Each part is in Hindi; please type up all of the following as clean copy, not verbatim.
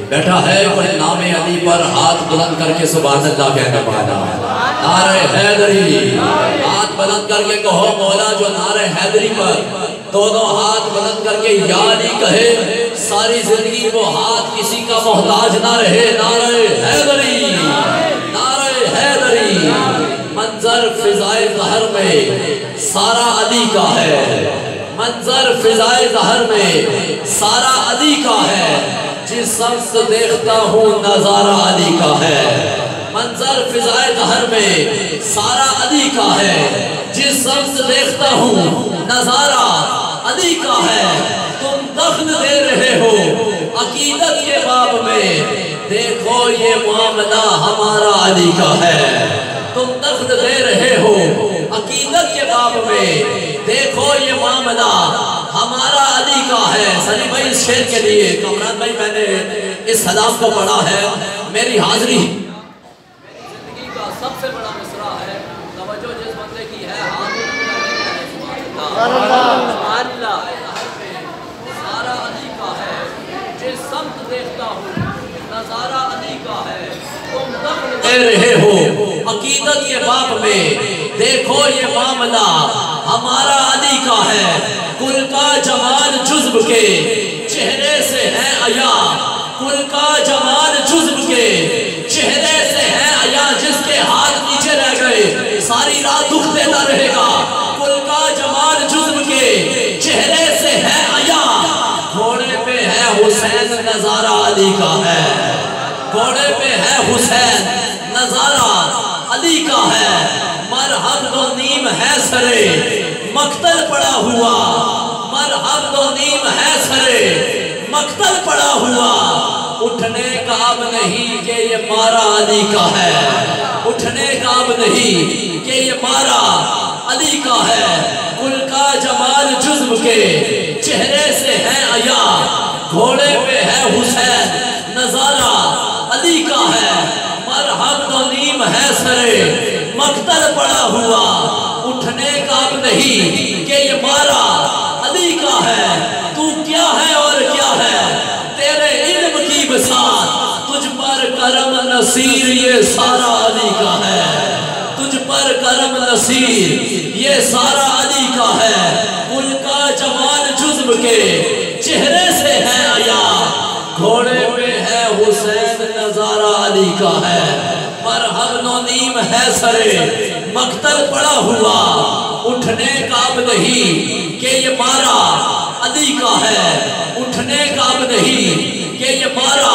बैठा है कोई नामे अली पर हाथ बुलंद करके सुभान अल्लाह कहने वाला। नारे हैदरी, हाथ बुलंद करके कहो मौला जो नारे हैदरी पर दोनों हाथ बुलंद करके या अली कहे, सारी जिंदगी वो हाथ किसी का मोहताज ना रहे। नारे हैदरी, नारे हैदरी। मंजर फिजाए ज़हर में सारा अली का है, मंजर फिजाए ज़हर में सारा अली का है, जिस शख्स देखता हूँ नजारा अली का है। मंजर फिजाए ज़हर में सारा अली का है, जिस शख्स देखता हूँ नजारा अली का है। तुम दखल दे रहे हो अकीदत के बाब में, देखो ये मामला हमारा अली का है। तुम दखल दे रहे हो अकीदत के बाब में, देखो ये मामला हमारा अली का है। सलीम भाई इस शेर के लिए, कमरान भाई मैंने इस सलाम को पढ़ा है, मेरी हाजिरी जिंदगी का सबसे बड़ा मसला है। तवज्जो जिस बंदे की है सारा अली का है, जिस समत देखता हूँ नजारा अली का है। तुम दे रहे हो अकीदत के बाप में, देखो ये मामला हमारा अली का है। कुल का जमाल जुज़्ब के चेहरे से है अया, कुल का जमाल जुज़्ब के चेहरे से है अया, जिसके हाथ नीचे रह गए सारी रात दुख देता रहेगा। कुल का जमाल जुज़्ब के चेहरे से है अया, घोड़े पे है हुसैन नजारा अली का है। घोड़े पे है हुसैन नजारा अली का है। मरहब दो नीम है सरे मक्तल पड़ा हुआ, मरहब दो नीम है सरे मक्तल पड़ा हुआ। उठने का अब नहीं कि ये मारा अली का है, उठने का अब नहीं कि ये मारा अली का है। कुल का जमाल जुज़्ब के चेहरे से है अया, घोड़े पे है हुसैन नजारा अली का है। मरहब दो नीम है सरे मक्तल पड़ा हुआ, उठने का अब नहीं कि ये मारा अली का है। तू क्या है और क्या है, तेरे इल्म की बसात, तुझ पर करम नसीर ये सारा अली का है। तुझ पर करम नसीर ये सारा अली का है। कुल का जमाल जुज़्ब के चेहरे से है अया, घोड़े पे है हुसैन नजारा अली का है। मरहब नो नीम है सरे मक्तल पड़ा हुआ, उठने का अब नहीं कि ये मारा अली का है। उठने का अब नहीं कि ये मारा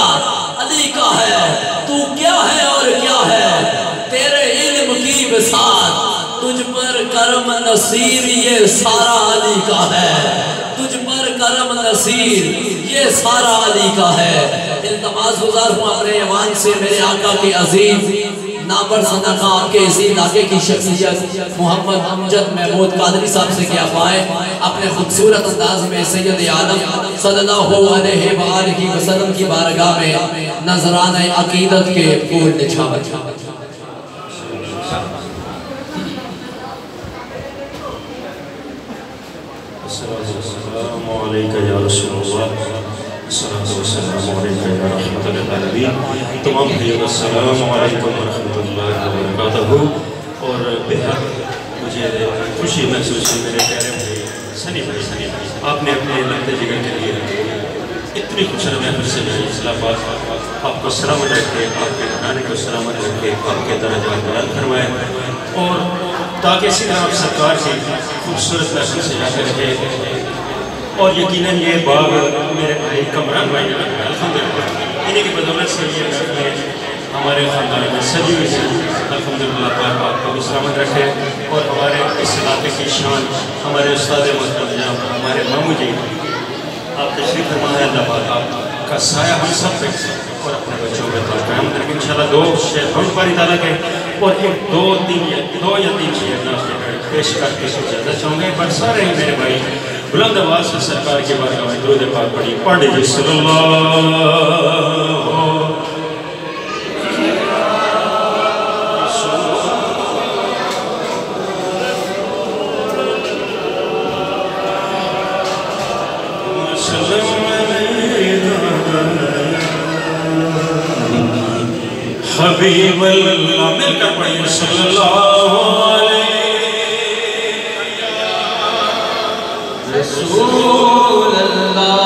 अली का है। तू क्या है और क्या है, तेरे इल्म की बिसात, तुझ पर करम नसीर ये सारा अली का है। तुझ पर करम नसीर ये सारा अली का है। इल्तमास गुजार हूँ अपने ईमान से मेरे आका के अजीज नाबर सदका आपके इसी इलाके की शख्सियत मोहम्मद अमजद महमूद कादरी साहब से क्या पाए अपने खूबसूरत अंदाज में सैयद आलम सल्लल्लाहु अलैहि वसल्लम की बारगाह में नजराने अकीदत के फूल निछावर। तमाम भाइयों को अस्सलाम वालेकुम वरहमतुल्लाहि वबरकातुहू। और बेहद मुझे खुशी महसूस हुई मेरे प्यारे भाई सनी भाई, आपने अपने लंबे जिगर के लिए इतनी खूबसूरत महफिल से मैं इस्लामाबाद आपको सलामत रखे, आपके घराने को सलामत रखे, आपके दर्जात बुलंद फरमाए और ताकि इसी तरह आप सरकार की खूबसूरत महफिल से जाकर रखे। और यकीनन ये बाग मेरे भाई कमरान भाई अल्हम्दुलिल्लाह इन्हीं की बदौलत से ये हमारे ख़ानदान में सजी हुई है। अल्हम्दुलिल्लाह पाक आपको भी सलामत रखे और हमारे इस इलाके की शान हमारे उस्ताद मोहतरम जनाब हमारे मामू जी आप तशरीफ़ फरमा है। अल्लाह पाक आपका साया हम सब पे और अपने बच्चों पे क़याम करके इंशाल्लाह दो शेर हम पारी ताला के और एक दो या तीन शेर नाश्ते पेश करके इजाज़त चाहूँगा। पर सारे ही मेरे भाई बुलंद आवाज़ से सरकार के बारे में दुरूद पाक पढ़ी पढ़ लीजिए सल्लल्लाहु हबीबल्लाह मिलकर पढ़िए सल्लल्लाहु अलैहि रसूल अल्लाह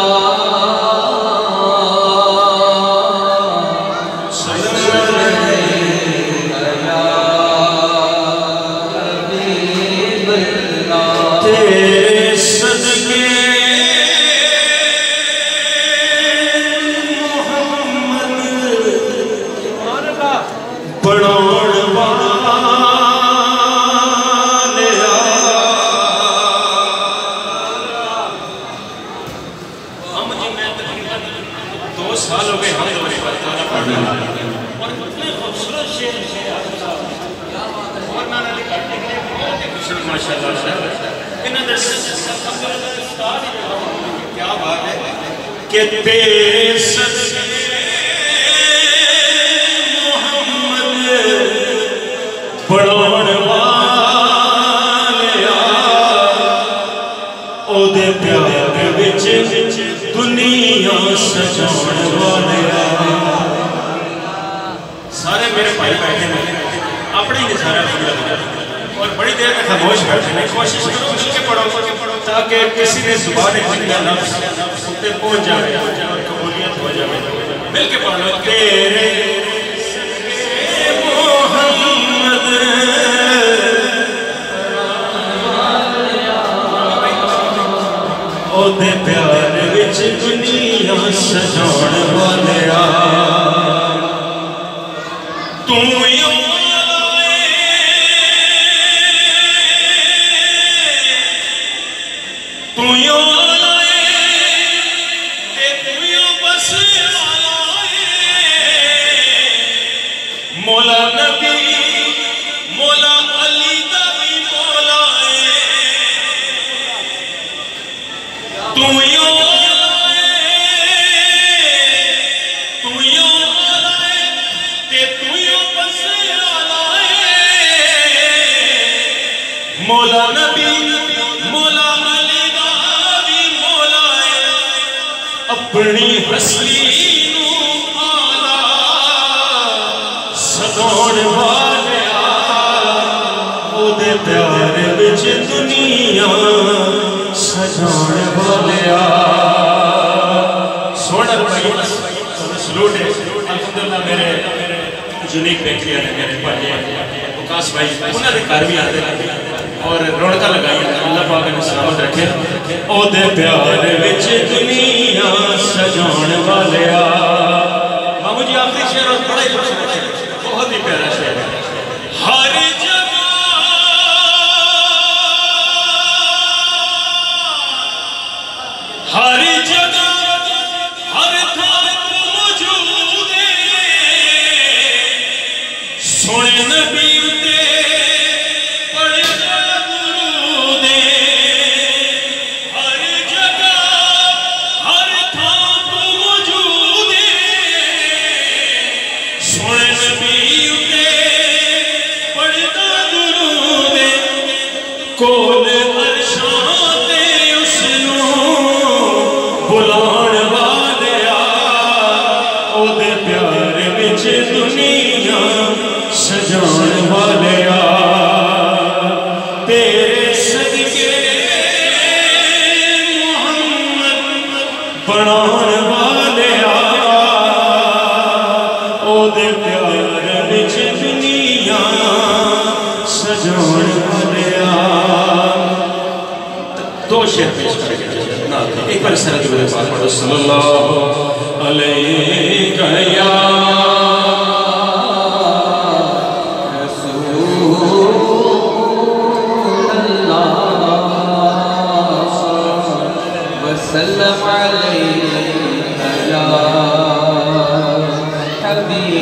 कि तेरे सदके मोहम्मद पढ़ाउण वालिया ओदे प्यार विच दुनिया सजाउण वालिया। सारे मेरे भाई बैठे हैं अपने ही सारा और बड़ी देर में खामोश बैठे हैं। कोशिश करो मिलके पढ़ो ताकि किसी ने जुबान खुदा लफ्ज़ उते पहुंच जाए और कबूलियत हो जाए। मिलके पढ़ लो तेरे मोहम्मद ओदे प्यार विच दुनिया सजाउण वालिया। तू मौला नबी मौला अली दा भी मौला है। तू यो मौला है ते तू यो बसे वाला है। मौला नबी मौला अली दा भी मौला है। अपनी हस्ती सजाउण वालिया ओदे प्यार विच दुनिया सजाउण वालिया। सोना भाई सलूट है अल्हम्दुलिल्लाह। मेरे यूनिक बेकरी ने मेरे भाई विकास भाई उन्होंने घर भी आते और रौनक लगाई। अल्लाह पाक ने सलामत रखे। ओदे प्यार विच दुनिया सजाउण वालिया। मामू जी आखिरी शेर और बड़ा ही बहुत ही प्यारा शेर है। हर जगह हर जगह हर थान मौजूद है। सोने नबी उते पढ़दा दुरूद है। हर जगह हर थान मौजूद है। सोने नबी कोल अरशां ते उसनूं बुलाउण वालिया ओदे प्यार विच दुनिया सजाउण वालिया। तेरे सदके मोहम्मद बनाउण वालिया ओदे प्यार विच दुनिया सजाउण वालिया। दो शेर पेश करेंगे एक बार सरद मेरे पास पढ़ो सल्लल्लाहु अलैहि रसूल अल्लाह वसल्लम अलैहि हबीबल्लाह।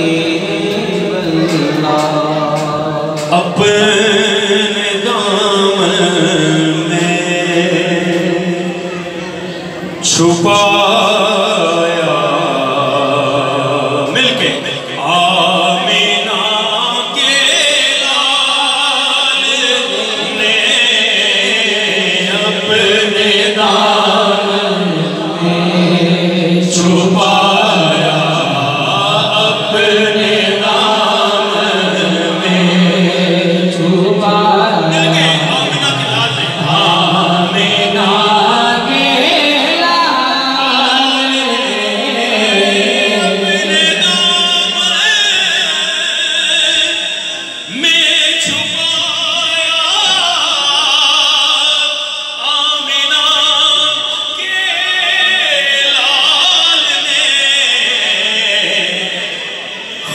अपने दामन में छुपाया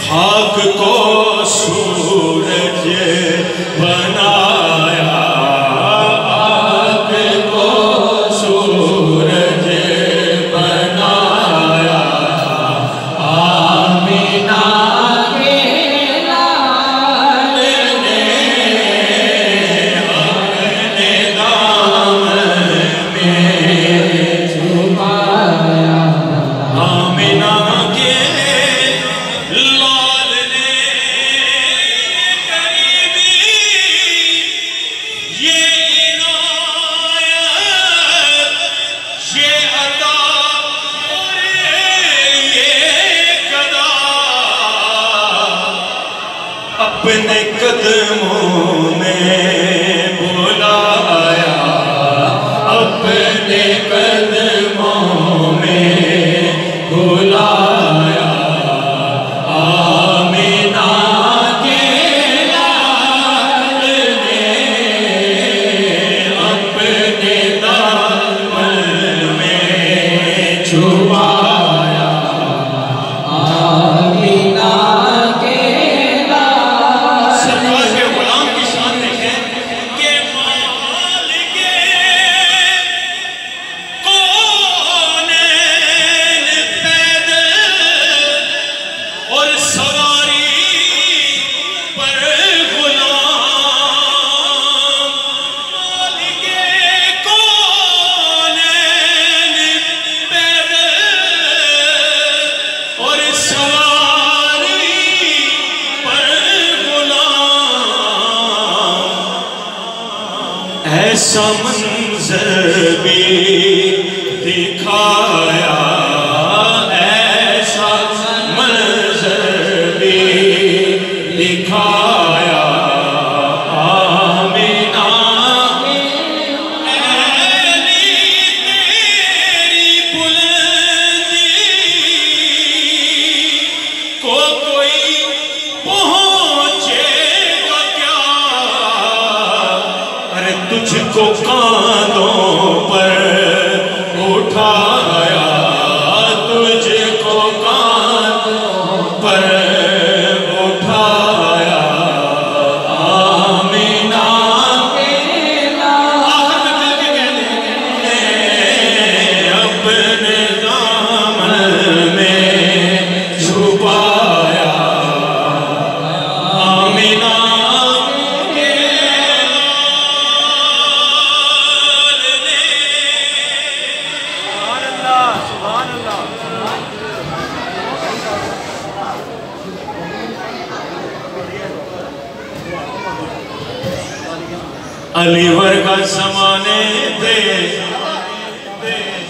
खाक को सूरज बनाया, आग को सूरज बनाया, आमीना के लाल ने अपने दामन में छुपाया, आमीना के लाल ने करीबी ये इनायत ये अता और ये कदा अपने कदमों में बुलाया, अपने कदमों में बुलाया, आमीना के लाल ने अपने दामन में छुपाया, आमीना के लाल सरकार के गुलाम की शान देखें कि मालिके कौनैन पैदल और सवारी पर गुलाम, मालिके कौनैन पैदल और सवारी पर गुलाम, ऐसा मंजर भी दिखाया, ऐसा मंजर भी दिखाया, आमीना ऐली तेरी बुलंदी को कोई पहुंचेगा क्या, अरे तुझको कांधों पर उठाया, तुझको कांधों पर उठाया, आमीना के लाल आखिर में मिलके कह देंगे अपने दामन में छुपाया, आमीना के लाल ने। अली वर्गा ज़माने दे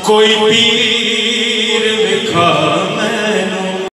कोई पीर विखा